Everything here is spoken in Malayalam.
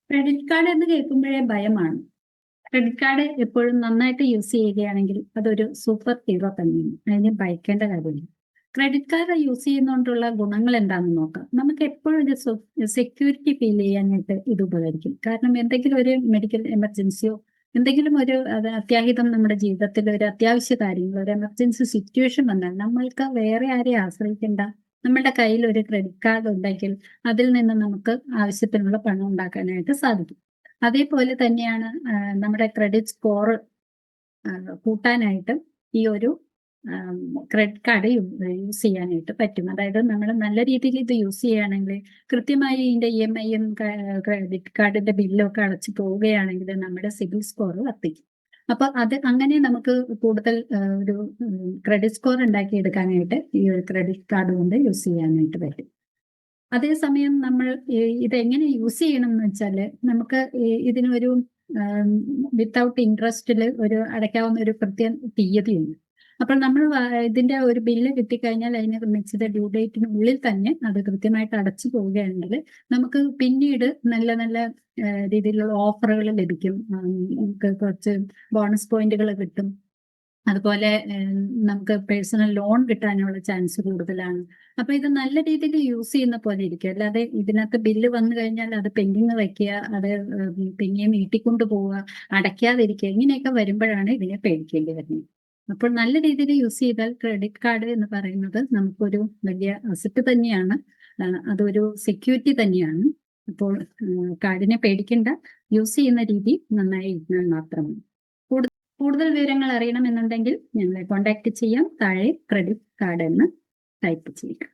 ക്രെഡിറ്റ് കാർഡ് എന്ന് കേൾക്കുമ്പോഴേ ഭയമാണ്. ക്രെഡിറ്റ് കാർഡ് എപ്പോഴും നന്നായിട്ട് യൂസ് ചെയ്യുകയാണെങ്കിൽ അതൊരു സൂപ്പർ ഹീറോ തന്നെയാണ്. അതിന് ഭയക്കേണ്ട കാര്യമില്ല. ക്രെഡിറ്റ് കാർഡ് യൂസ് ചെയ്യുന്നതുകൊണ്ടുള്ള ഗുണങ്ങൾ എന്താണെന്ന് നോക്കാം. നമുക്ക് എപ്പോഴും ഒരു സെക്യൂരിറ്റി ഫീൽ ചെയ്യാനായിട്ട് ഇത് ഉപകരിക്കും. കാരണം എന്തെങ്കിലും ഒരു മെഡിക്കൽ എമർജൻസിയോ എന്തെങ്കിലും ഒരു അത്യാഹിതം നമ്മുടെ ജീവിതത്തിൽ ഒരു അത്യാവശ്യ കാര്യങ്ങൾ ഒരു എമർജൻസി സിറ്റുവേഷൻ വന്നാൽ നമ്മൾക്ക് വേറെ ആരെയും ആശ്രയിക്കേണ്ട. നമ്മുടെ കയ്യിൽ ഒരു ക്രെഡിറ്റ് കാർഡ് ഉണ്ടെങ്കിൽ അതിൽ നിന്ന് നമുക്ക് ആവശ്യത്തിനുള്ള പണം ഉണ്ടാക്കാനായിട്ട് സാധിക്കും. അതേപോലെ തന്നെയാണ് നമ്മുടെ ക്രെഡിറ്റ് സ്കോർ കൂട്ടാനായിട്ട് ഈ ഒരു ക്രെഡിറ്റ് കാർഡ് യൂസ് ചെയ്യാനായിട്ട് പറ്റും. അതായത് നമ്മൾ നല്ല രീതിയിൽ ഇത് യൂസ് ചെയ്യുകയാണെങ്കിൽ കൃത്യമായി ഇതിന്റെ EMI-യും ക്രെഡിറ്റ് കാർഡിന്റെ ബില്ലും ഒക്കെ അടച്ചു പോവുകയാണെങ്കിൽ നമ്മുടെ സിബിൽ സ്കോർ വർദ്ധിക്കും. അപ്പൊ അത് അങ്ങനെ നമുക്ക് കൂടുതൽ ഒരു ക്രെഡിറ്റ് സ്കോർ ഉണ്ടാക്കിയെടുക്കാനായിട്ട് ഈ ഒരു ക്രെഡിറ്റ് കാർഡ് കൊണ്ട് യൂസ് ചെയ്യാനായിട്ട് പറ്റും. അതേസമയം നമ്മൾ ഇതെങ്ങനെ യൂസ് ചെയ്യണം എന്ന് വെച്ചാൽ നമുക്ക് ഇതിനൊരു വിത്തൗട്ട് ഇൻട്രസ്റ്റിൽ ഒരു അടയ്ക്കാവുന്ന ഒരു പ്രത്യേക തീയതിയുണ്ട്. അപ്പോൾ നമ്മൾ ഇതിന്റെ ഒരു ബില്ല് കിട്ടിക്കഴിഞ്ഞാൽ അതിന് നിശ്ചിത ഡ്യൂ ഡേറ്റിനുള്ളിൽ തന്നെ അത് കൃത്യമായിട്ട് അടച്ചു പോവുകയാണെങ്കിൽ നമുക്ക് പിന്നീട് നല്ല നല്ല രീതിയിലുള്ള ഓഫറുകൾ ലഭിക്കും. നമുക്ക് കുറച്ച് ബോണസ് പോയിന്റുകൾ കിട്ടും. അതുപോലെ നമുക്ക് പേഴ്സണൽ ലോൺ കിട്ടാനുള്ള ചാൻസ് കൂടുതലാണ്. അപ്പൊ ഇത് നല്ല രീതിയിൽ യൂസ് ചെയ്യുന്ന പോലെ ഇരിക്കും. അല്ലാതെ ഇതിനകത്ത് ബില്ല് വന്നു കഴിഞ്ഞാൽ അത് പെൻഡിങ് വയ്ക്കുക, അത് പിന്നെയും നീട്ടിക്കൊണ്ടു പോവുക, അടയ്ക്കാതിരിക്കുക, ഇങ്ങനെയൊക്കെ വരുമ്പോഴാണ് ഇതിനെ പേടിക്കേണ്ടി വരുന്നത്. അപ്പോൾ നല്ല രീതിയിൽ യൂസ് ചെയ്താൽ ക്രെഡിറ്റ് കാർഡ് എന്ന് പറയുന്നത് നമുക്കൊരു വലിയ അസറ്റ് തന്നെയാണ്. അതൊരു സെക്യൂരിറ്റി തന്നെയാണ്. അപ്പോൾ കാർഡിനെ പേടിക്കേണ്ട, യൂസ് ചെയ്യുന്ന രീതി നന്നായി ഇരുന്നാൽ മാത്രമാണ്. കൂടുതൽ വിവരങ്ങൾ അറിയണമെന്നുണ്ടെങ്കിൽ ഞങ്ങളെ കോൺടാക്ട് ചെയ്യാം. താഴെ ക്രെഡിറ്റ് കാർഡ് എന്ന് ടൈപ്പ് ചെയ്യുക.